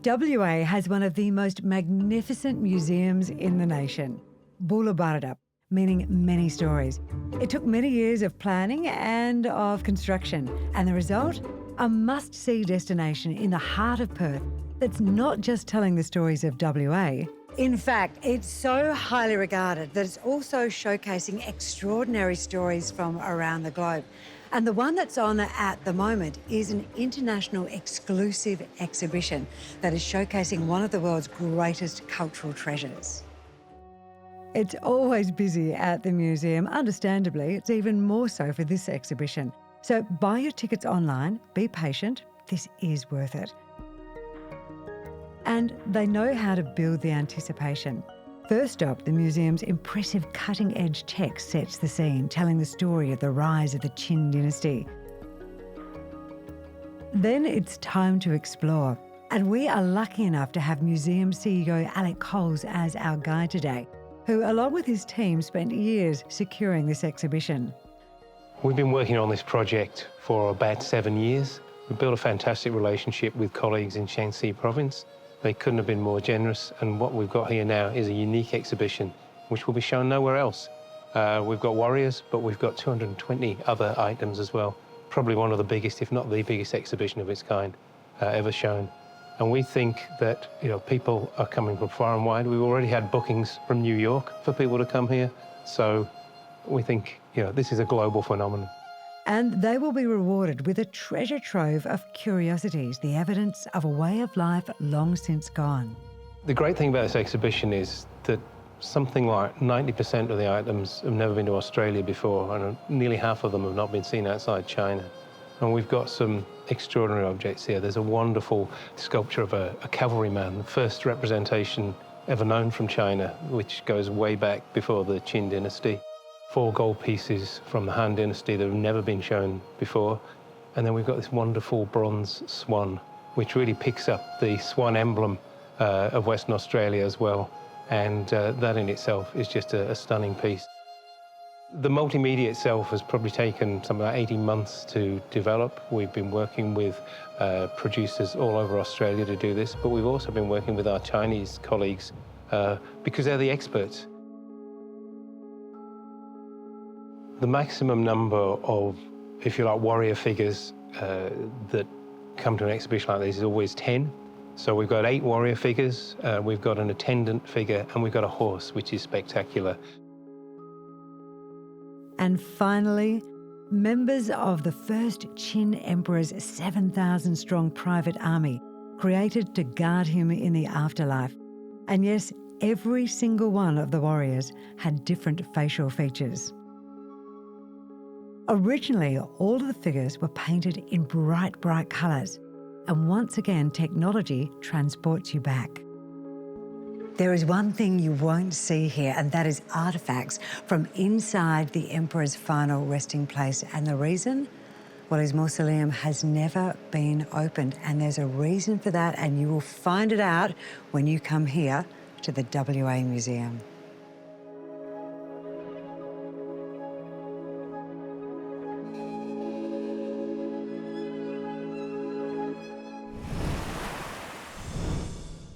WA has one of the most magnificent museums in the nation, Boola Bardip, meaning many stories. It took many years of planning and of construction, and the result? A must-see destination in the heart of Perth that's not just telling the stories of WA. In fact, it's so highly regarded that it's also showcasing extraordinary stories from around the globe. And the one that's on at the moment is an international exclusive exhibition that is showcasing one of the world's greatest cultural treasures. It's always busy at the museum. Understandably, it's even more so for this exhibition. So buy your tickets online, be patient, this is worth it. And they know how to build the anticipation. First up, the museum's impressive cutting-edge tech sets the scene, telling the story of the rise of the Qin dynasty. Then it's time to explore. And we are lucky enough to have museum CEO Alec Coles as our guide today, who, along with his team, spent years securing this exhibition. We've been working on this project for about 7 years. We built a fantastic relationship with colleagues in Shanxi province. They couldn't have been more generous, and what we've got here now is a unique exhibition which will be shown nowhere else. We've got warriors, but we've got 220 other items as well. Probably one of the biggest, if not the biggest exhibition of its kind ever shown. And we think that people are coming from far and wide. We've already had bookings from New York for people to come here, so we think this is a global phenomenon. And they will be rewarded with a treasure trove of curiosities, the evidence of a way of life long since gone. The great thing about this exhibition is that something like 90% of the items have never been to Australia before, and nearly half of them have not been seen outside China. And we've got some extraordinary objects here. There's a wonderful sculpture of a cavalryman, the first representation ever known from China, which goes way back before the Qin dynasty. 4 gold pieces from the Han Dynasty that have never been shown before. And then we've got this wonderful bronze swan, which really picks up the swan emblem of Western Australia as well. And that in itself is just a stunning piece. The multimedia itself has probably taken something like 18 months to develop. We've been working with producers all over Australia to do this, but we've also been working with our Chinese colleagues because they're the experts. The maximum number of, if you like, warrior figures that come to an exhibition like this is always 10. So we've got 8 warrior figures, we've got an attendant figure, and we've got a horse, which is spectacular. And finally, members of the first Qin Emperor's 7,000-strong private army, created to guard him in the afterlife. And yes, every single one of the warriors had different facial features. Originally, all of the figures were painted in bright, bright colours, and once again, technology transports you back. There is one thing you won't see here, and that is artefacts from inside the Emperor's final resting place. And the reason? Well, his mausoleum has never been opened, and there's a reason for that, and you will find it out when you come here to the WA Museum.